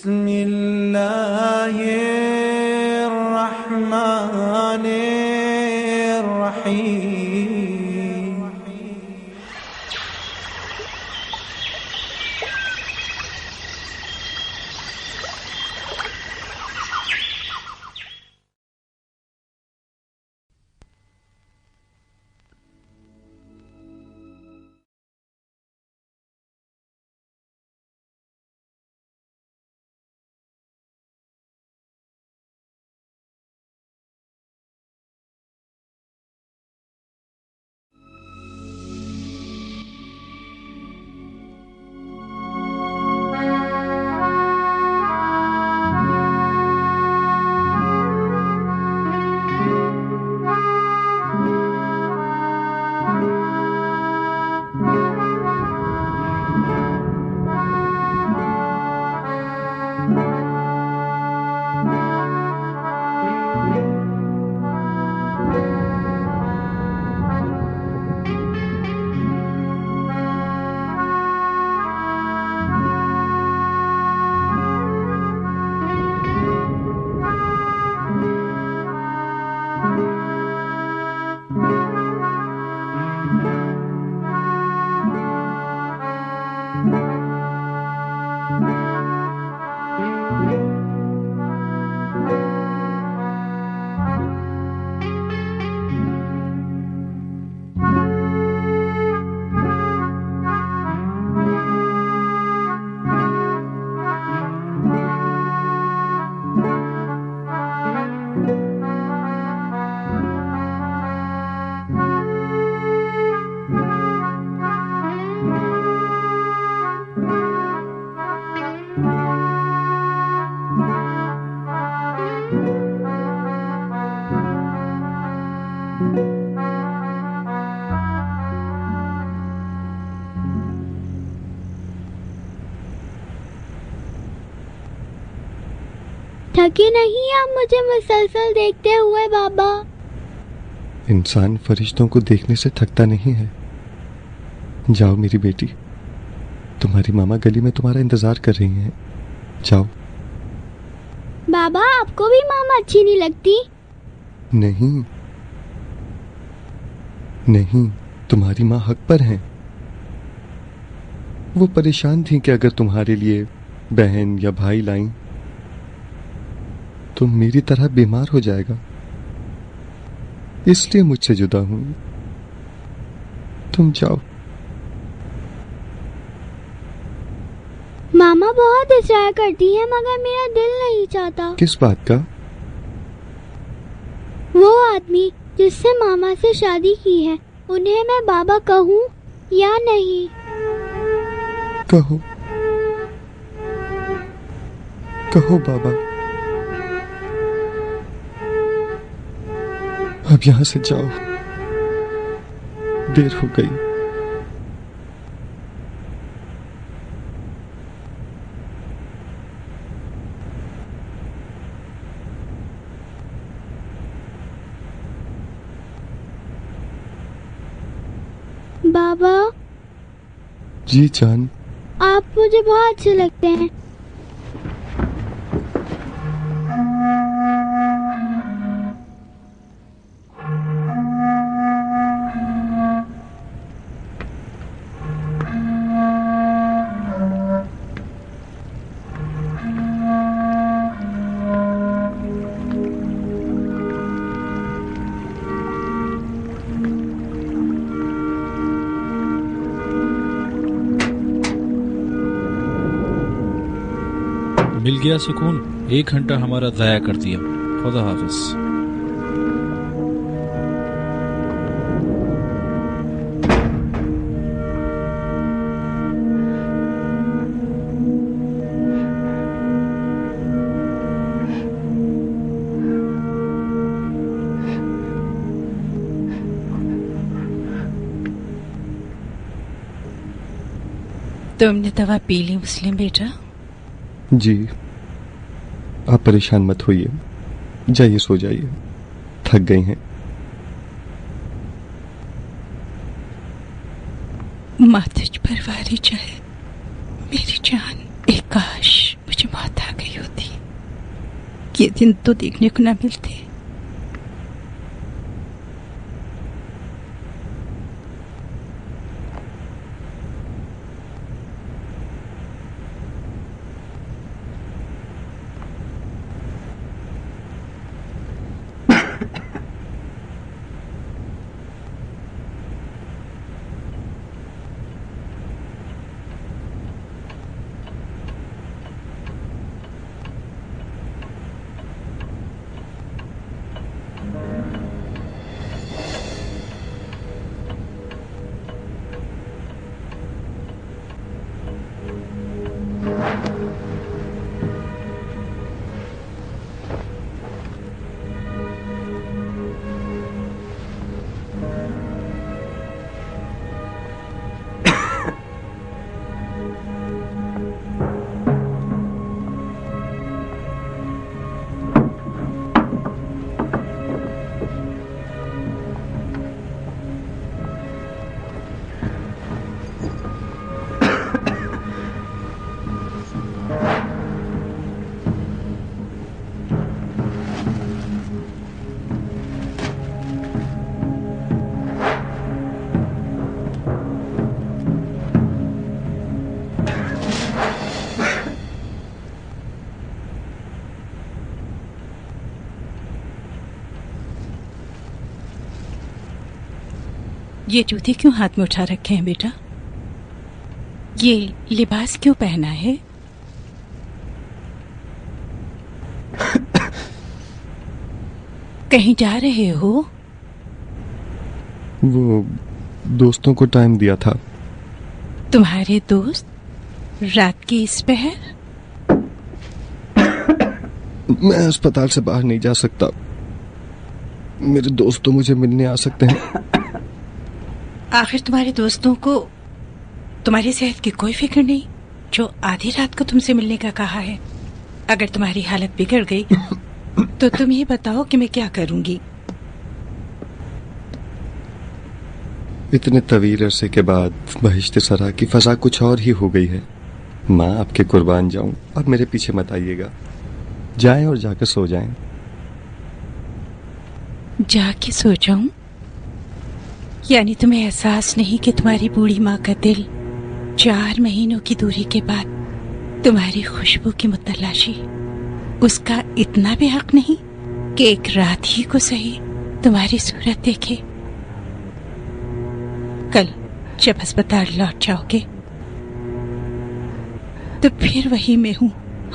बिस्मिल्लाहिर्रहमानिर्रहीम। थके नहीं आप मुझे मुसलसल देखते हुए बाबा? इंसान फरिश्तों को देखने से थकता नहीं है। जाओ मेरी बेटी, तुम्हारी मामा गली में तुम्हारा इंतजार कर रही हैं। जाओ। बाबा आपको भी मामा अच्छी नहीं लगती? नहीं नहीं, तुम्हारी माँ हक पर हैं। वो परेशान थी कि अगर तुम्हारे लिए बहन या भाई लाईं तो मेरी तरह बीमार हो जाएगा, इसलिए मुझसे जुदा हूं। तुम जाओ। मामा बहुत इसरार करती है मगर मेरा दिल नहीं चाहता। किस बात का? वो आदमी जिससे मामा से शादी की है, उन्हें मैं बाबा कहूँ या नहीं? कहो कहो बाबा। अब यहां से जाओ, देर हो गई। बाबा जी जान। आप मुझे बहुत अच्छे लगते हैं। मिल गया सुकून। 1 घंटा हमारा ज़ाया कर दिया। खुदा हाफिज। तुमने दवा पी ली मुस्लिम बेटा? जी, आप परेशान मत होइए, जाइए सो जाइए, थक गई हैं। माँ तुझ पर वारी चाहे मेरी जान, एक काश मुझे मौत आ गई। ये दिन तो देखने को न मिलते। ये जूते क्यों हाथ में उठा रखे हैं बेटा? ये लिबास क्यों पहना है? कहीं जा रहे हो? वो दोस्तों को टाइम दिया था। तुम्हारे दोस्त? रात की इस पहर? मैं अस्पताल से बाहर नहीं जा सकता। मेरे दोस्त तो मुझे मिलने आ सकते हैं। आखिर तुम्हारे दोस्तों को तुम्हारी सेहत की कोई फिक्र नहीं, जो आधी रात को तुमसे मिलने का कहा है? अगर तुम्हारी हालत बिगड़ गई तो तुम ये बताओ कि मैं क्या करूंगी। इतने तवील अरसे के बाद बहिश्त सरा की फजा कुछ और ही हो गई है। माँ, आपके कुर्बान जाऊं, अब मेरे पीछे मत आइएगा। जाएं और जाकर सो जाएं। जाके सो जाऊं? यानी तुम्हें एहसास नहीं कि तुम्हारी बूढ़ी माँ का दिल 4 महीनों की दूरी के बाद तुम्हारी खुशबू की मुतलाशी, उसका इतना भी हक नहीं कि एक रात ही को सही तुम्हारी सूरत देखे? कल जब अस्पताल लौट जाओगे तो फिर वही मैं हूँ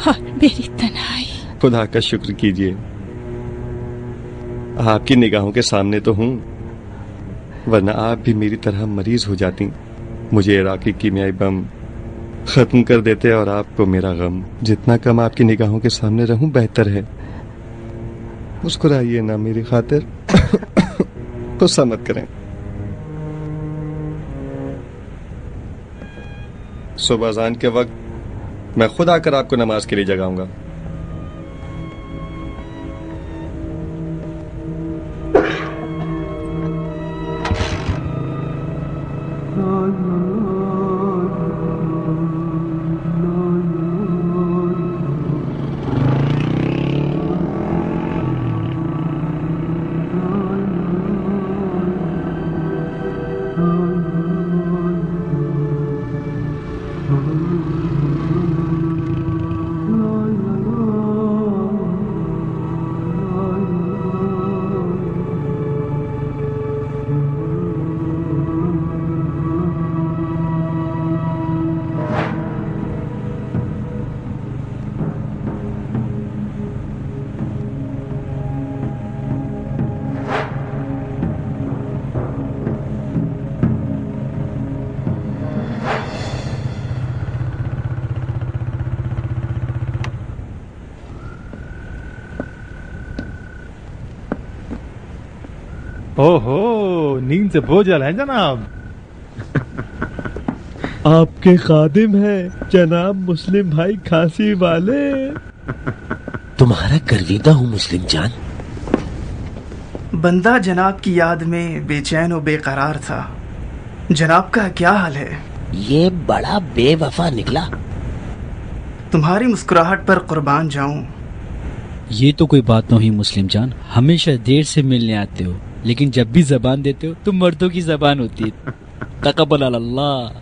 और मेरी तन्हाई। खुदा का शुक्र कीजिए, आपकी निगाहों के सामने तो हूँ, वरना आप भी मेरी तरह मरीज हो जाती। मुझे इराकी कीमियाई बम खत्म कर देते और आपको मेरा गम। जितना कम आपकी निगाहों के सामने रहूं बेहतर है। मुस्कुराइए ना मेरी खातिर। गुस्सा मत करें। सुबह अज़ान के वक्त मैं खुद आकर आपको नमाज के लिए जगाऊंगा। ओहो, नींद से बोझल है जनाब। आपके खादिम हैं जनाब मुस्लिम भाई खांसी वाले। तुम्हारा गर्विदा हूँ मुस्लिम जान। बंदा जनाब की याद में बेचैन और बेकरार था। जनाब का क्या हाल है? ये बड़ा बेवफा निकला। तुम्हारी मुस्कुराहट पर कुर्बान जाऊं। ये तो कोई बात नहीं मुस्लिम जान, हमेशा देर से मिलने आते हो लेकिन जब भी जबान देते हो तुम मर्दों की जबान होती है। तकब्बल अल्लाह।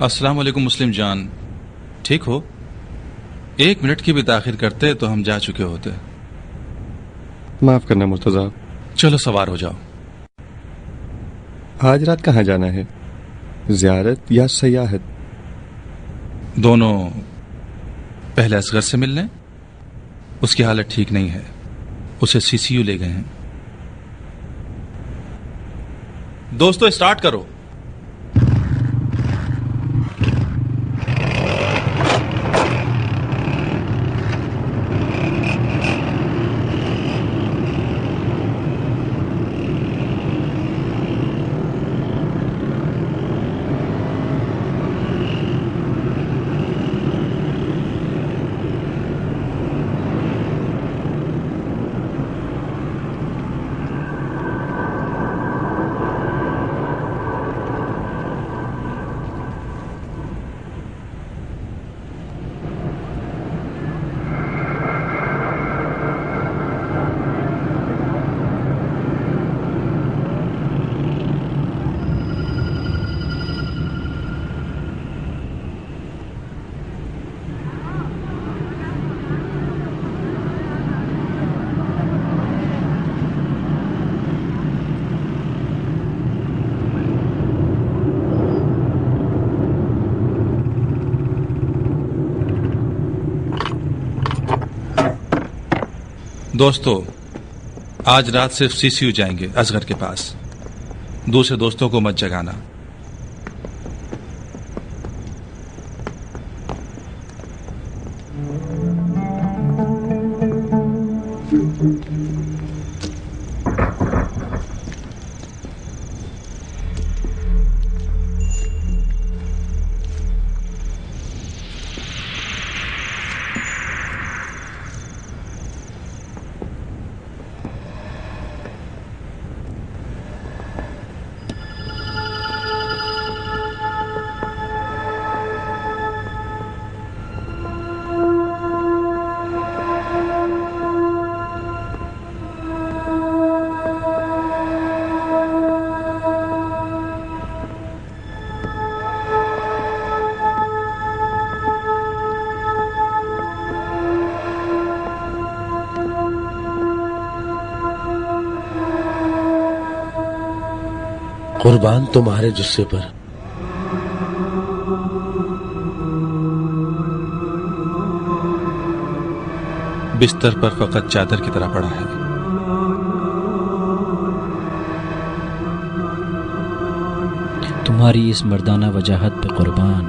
अस्सलाम वालेकुम मुस्लिम जान, ठीक हो? 1 मिनट की भी ताखिर करते तो हम जा चुके होते। माफ करना मुर्तजा, चलो सवार हो जाओ। आज रात कहाँ जाना है, ज़ियारत या सयाहत? दोनों। पहले असगर से मिल लें, उसकी हालत ठीक नहीं है, उसे सीसीयू ले गए हैं। दोस्तों स्टार्ट करो। दोस्तों आज रात सिर्फ सीसीयू जाएंगे असगर के पास, दूसरे दोस्तों को मत जगाना। कुर्बान तुम्हारे जुस्से पर। बिस्तर पर फकत चादर की तरह पड़ा है। तुम्हारी इस मर्दाना वजाहत पे कुर्बान।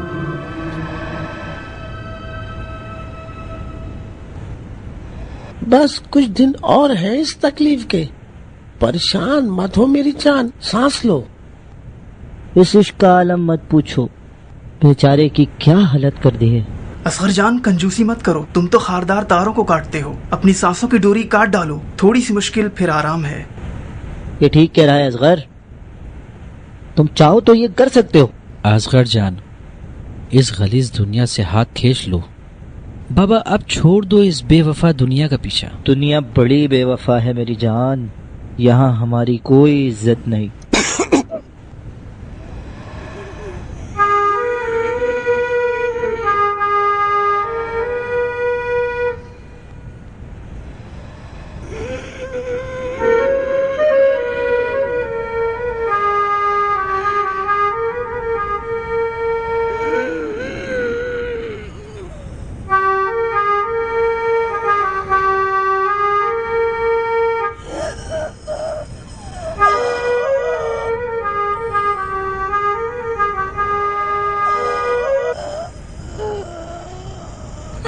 बस कुछ दिन और हैं इस तकलीफ के, परेशान मत हो मेरी जान, सांस लो। इस इश्क का आलम मत पूछो, बेचारे की क्या हालत कर दी है। असगर जान कंजूसी मत करो, तुम तो खारदार तारों को काटते हो, अपनी सांसों की डोरी काट डालो, थोड़ी सी मुश्किल फिर आराम है। ये ठीक कह रहा है असगर, तुम चाहो तो ये कर सकते हो। असगर जान, इस गलीज दुनिया से हाथ खींच लो। बाबा अब छोड़ दो इस बेवफा दुनिया का पीछा। दुनिया बड़ी बेवफा है मेरी जान, यहाँ हमारी कोई इज्जत नहीं।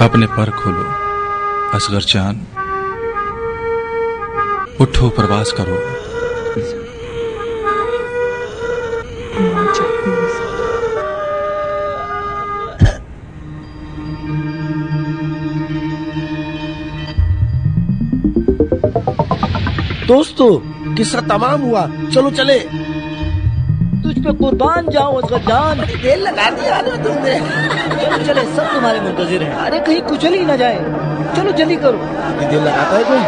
अपने पर खोलो असगर जान, उठो प्रवास करो। दोस्तों किस्सा तमाम हुआ, चलो चले। तुझ पे कुर्बान जाऊं असगर जान, तेल लगा दिया तुमने। चलो चले, सब तुम्हारे मुंतजिर हैं। अरे कहीं कुचल ही ना जाए। चलो जल्दी करो, अभी दिल लगाता है कोई।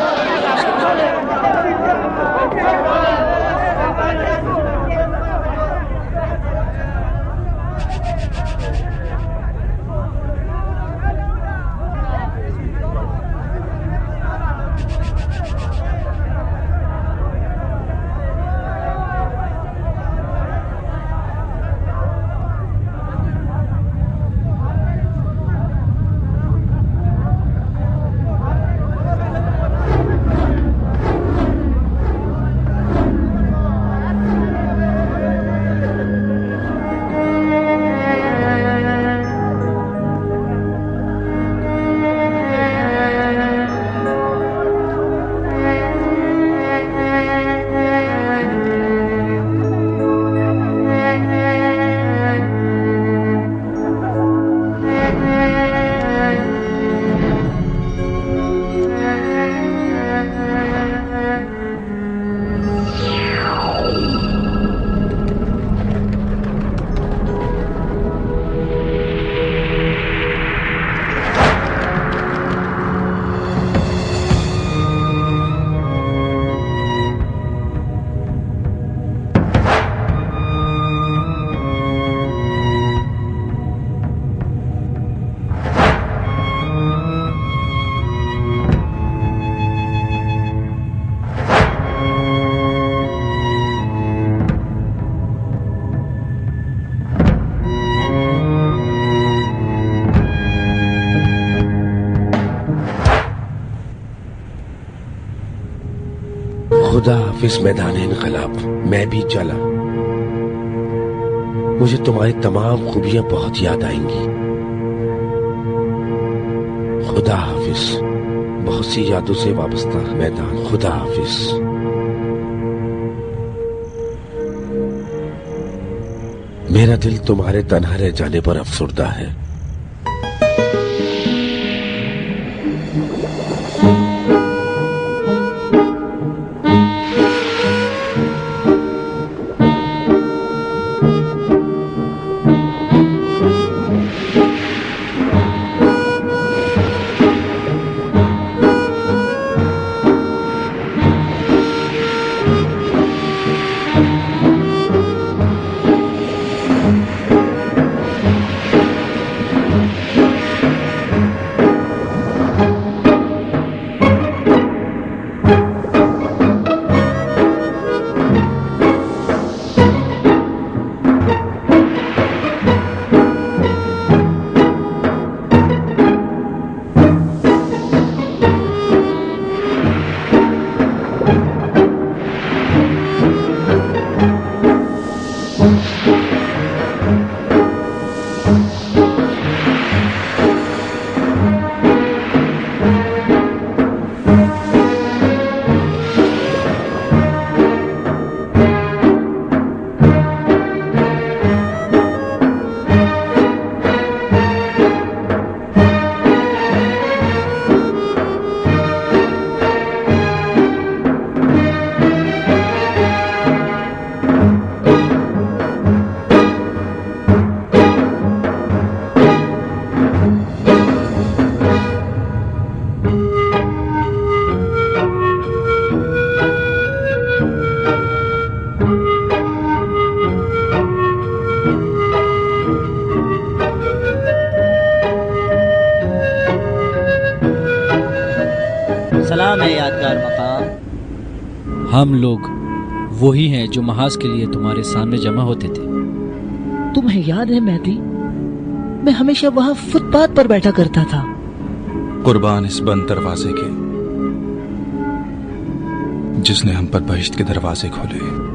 खुदा हाफिज मैदान इनकलाब, मैं भी चला। मुझे तुम्हारी तमाम खूबियां बहुत याद आएंगी। खुदा हाफिज। बहुत सी यादों से वाबस्ता मैदान। खुदा हाफिज। मेरा दिल तुम्हारे तन्हा रह जाने पर अफसुर्दा है। सलाम है यादगार मकाम। हम लोग वही हैं जो महाज के लिए तुम्हारे सामने जमा होते थे। तुम्हें याद है मेहदी, मैं हमेशा वहाँ फुटपाथ पर बैठा करता था। कुर्बान इस बंद दरवाजे के जिसने हम पर बहिश्त के दरवाजे खोले।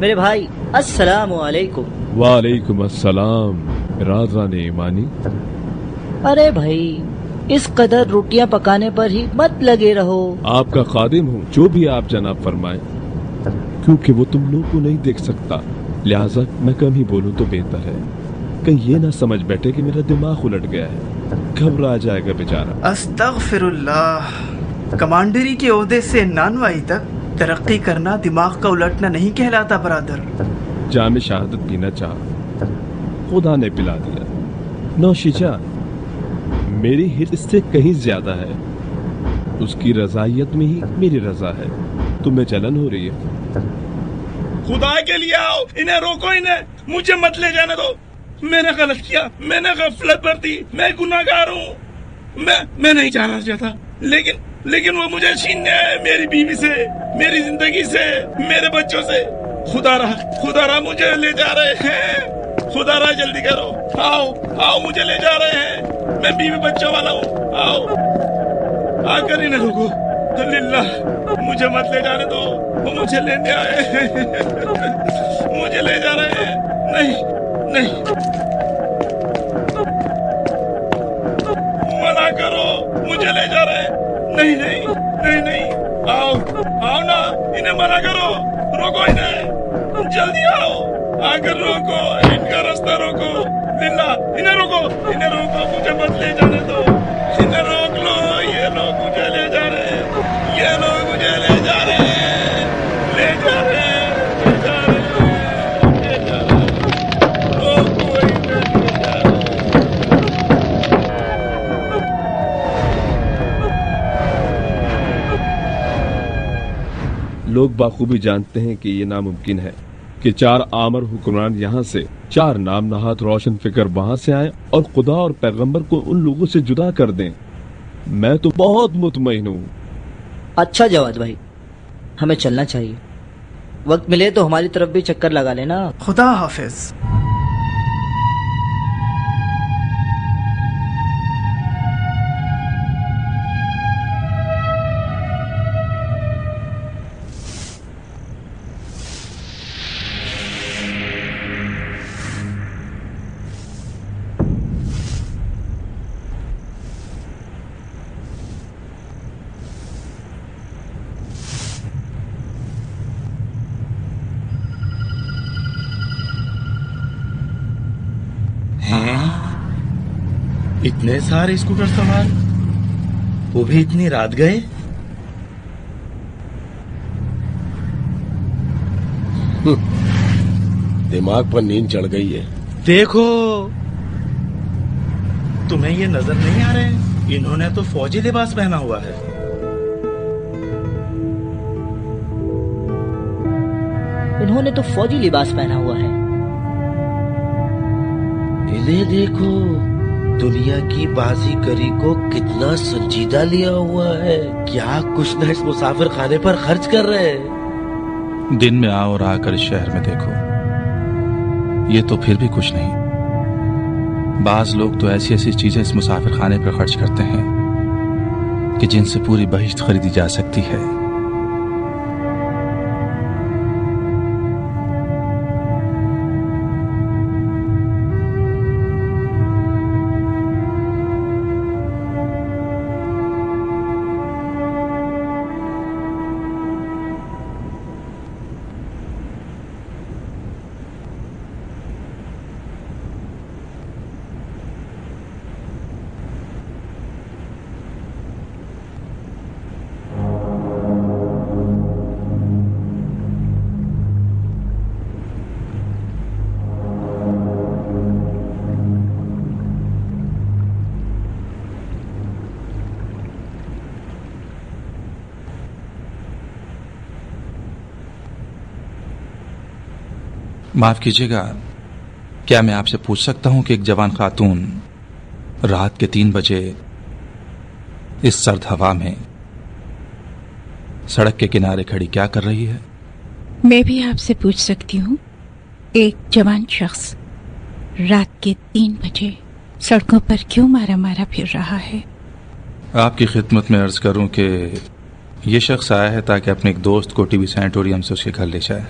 मेरे भाई अस्सलाम वालेकुम। वालेकुम अस्सलाम। राज़ान ईमानी। अरे भाई इस कदर रोटियां पकाने पर ही मत लगे रहो। आपका खादिम हूँ, जो भी आप जनाब फरमाए, क्योंकि वो तुम लोग को नहीं देख सकता, लिहाजा मैं कम ही बोलूँ तो बेहतर है। कहीं ये ना समझ बैठे कि मेरा दिमाग उलट गया है, घबरा जाएगा बेचारा। अस्तगफिरुल्लाह। कमांडरी के ओहदे से नानवाई तक तरक्की करना दिमाग का उलटना नहीं कहलाता बरादर। जाम शहादत पीना चाह, खुदा ने पिला दिया। नौशीजा मेरी हित इससे कहीं ज्यादा है, उसकी रजायत में ही मेरी रजा है। तुम्हें जलन हो रही है? खुदा के लिए आओ, इन्हें रोको, इन्हें मुझे मत ले जाने दो। मैंने गलत किया, मैंने गफलत बरती, मैं गुनाहगार हूँ। मैं नहीं जाना चाहता, लेकिन वो मुझे छीनने आए मेरी बीवी से, मेरी जिंदगी से, मेरे बच्चों से। खुदा रहा मुझे ले जा रहे हैं। खुदा रहा जल्दी करो, आओ मुझे ले जा रहे हैं। मैं बीवी बच्चों वाला हूँ, आओ आकर इन्हें रोको। लिल्लाह मुझे मत ले जाने दो, वो मुझे लेने आए हैं। मुझे ले जा रहे हैं। नहीं मना करो, मुझे ले जा रहे हैं। नहीं आओ ना, इन्हें मना करो, रोको इन्हें, जल्दी आओ, आकर रोको, इनका रास्ता रोको। लिल्लाह इन्हें रोको, मुझे मत ले जाने दो। इन्हें रोक लो, ये लोग मुझे ले जा रहे हैं, ये लोग मुझे ले जा रहे हैं। रोको इन्हें, लोग बाखूबी जानते हैं कि ये नामुमकिन है कि 4 आमर हुक्मरान यहाँ से, 4 नाम नहात रोशन फिक्र वहाँ से आए और खुदा और पैगंबर को उन लोगों से जुदा कर दें। मैं तो बहुत मुतमईन हूँ। अच्छा जवाद भाई, हमें चलना चाहिए। वक्त मिले तो हमारी तरफ भी चक्कर लगा लेना। खुदा हाफिज। इतने सारे स्कूटर सवार, वो भी इतनी रात गए। दिमाग पर नींद चढ़ गई है। देखो, तुम्हें ये नजर नहीं आ रहे? इन्होंने तो फौजी लिबास पहना हुआ है। इन्होंने तो फौजी लिबास पहना हुआ है। इन्हें देखो, दुनिया की बाजीगरी को कितना संजीदा लिया हुआ है। क्या कुछ न इस मुसाफिर खाने पर खर्च कर रहे हैं। दिन में आओ और आकर इस शहर में देखो, ये तो फिर भी कुछ नहीं। बाज लोग तो ऐसी ऐसी चीजें इस मुसाफिर खाने पर खर्च करते हैं कि जिनसे पूरी बहिश्त खरीदी जा सकती है। माफ कीजिएगा, क्या मैं आपसे पूछ सकता हूं कि एक जवान खातून रात के 3 बजे इस सर्द हवा में सड़क के किनारे खड़ी क्या कर रही है? मैं भी आपसे पूछ सकती हूँ, एक जवान शख्स रात के 3 बजे सड़कों पर क्यों मारा मारा फिर रहा है? आपकी खिदमत में अर्ज करूं कि ये शख्स आया है ताकि अपने एक दोस्त को टीबी सैनिटोरियम से उसके घर ले जाए।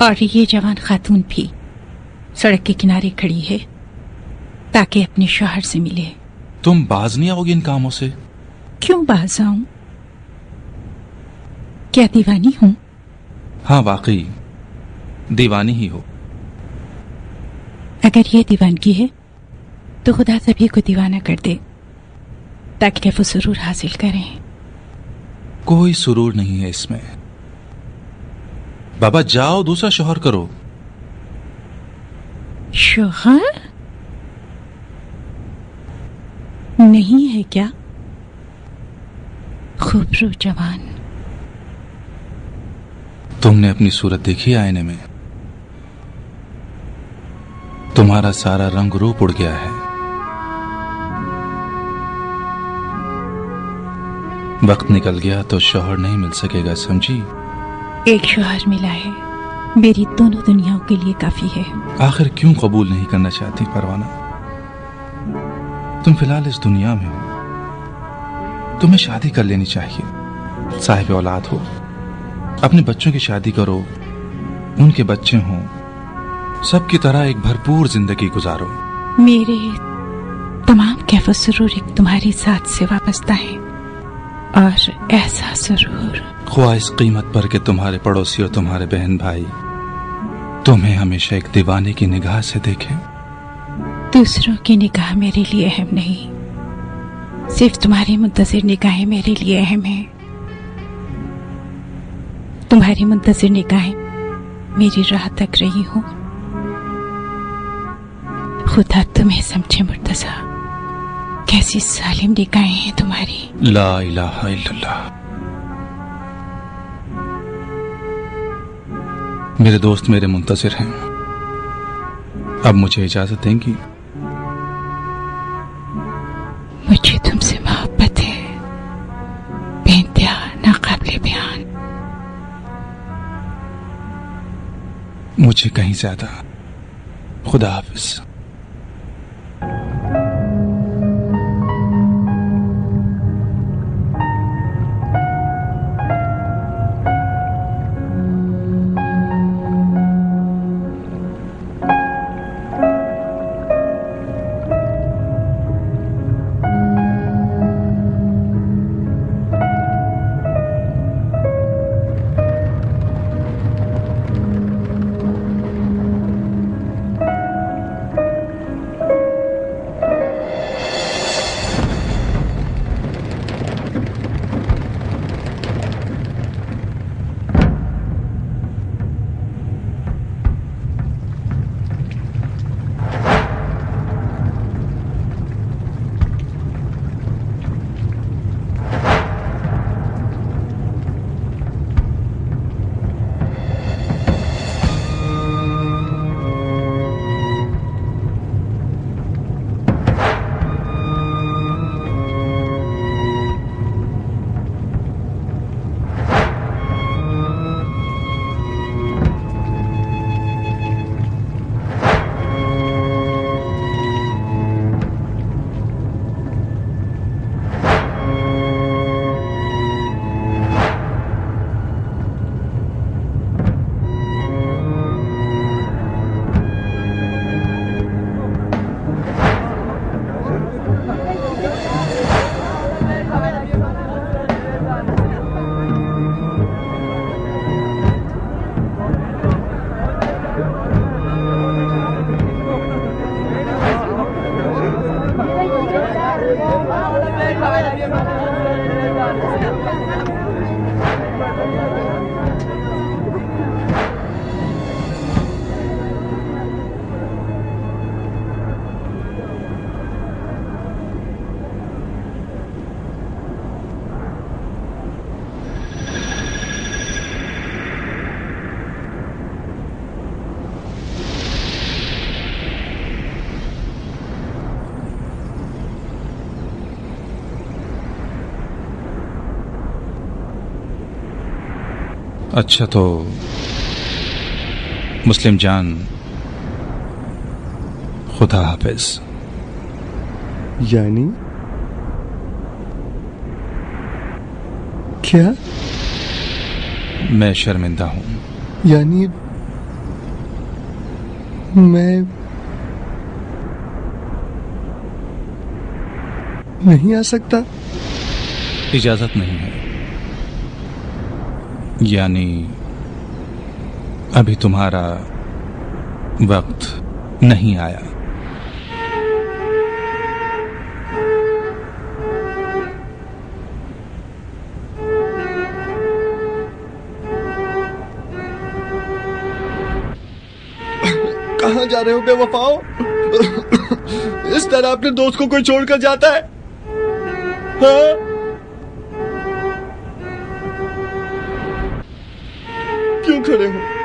और ये जवान खातून भी सड़क के किनारे खड़ी है ताकि अपने शौहर से मिले। तुम बाज नहीं आओगी इन कामों से? क्यों बाज आऊं? क्या दीवानी हूं? हाँ, वाकई दीवानी ही हो। अगर ये दीवानगी है तो खुदा सभी को दीवाना कर दे ताकि वो सुरूर हासिल करें। कोई सुरूर नहीं है इसमें। बाबा जाओ, दूसरा शौहर करो। शौहर नहीं है क्या? खूबरू जवान, तुमने अपनी सूरत देखी आईने में? तुम्हारा सारा रंग रूप उड़ गया है। वक्त निकल गया तो शौहर नहीं मिल सकेगा, समझी? एक शौहर मिला है, मेरी दोनों दुनियाओं के लिए काफी है। आखिर क्यों कबूल नहीं करना चाहती परवाना? तुम फिलहाल इस दुनिया में हो, तुम्हें शादी कर लेनी चाहिए। साहिब औलाद हो, अपने बच्चों की शादी करो, उनके बच्चे हों, सबकी तरह एक भरपूर जिंदगी गुजारो। मेरे तमाम कैफ सुरूर एक तुम्हारी साथ से वाबस्ता है और ऐसा सुरूर ख्वाह इस कीमत पर कि तुम्हारे पड़ोसी और तुम्हारे बहन भाई तुम्हें हमेशा एक दीवाने की निगाह से देखें। दूसरों की निगाह मेरे लिए अहम नहीं, सिर्फ तुम्हारी मुंतज़िर निगाहें मेरे लिए अहम है। तुम्हारी मुंतज़िर निगाहें मेरी राह तक रही हो। खुदा तुम्हें समझे मुर्तज़ा, कैसी सालिम निगाहें हैं तुम्हारी। ला इलाहा इल्लल्लाह। मेरे दोस्त मेरे मुंतज़िर हैं, अब मुझे इजाजत देंगी? मुझे तुमसे मोहब्बत है, बेइंतहा नाकाबिले बयान। मुझे कहीं ज्यादा। खुदा हाफिज। अच्छा तो मुस्लिम जान, खुदा हाफिज। यानी क्या? मैं शर्मिंदा हूं। यानी मैं नहीं आ सकता? इजाजत नहीं है। यानी अभी तुम्हारा वक्त नहीं आया। कहाँ जा रहे हो बेवफाओ? इस तरह अपने दोस्त को कोई छोड़कर जाता है? हाँ? क्यों खड़े हो?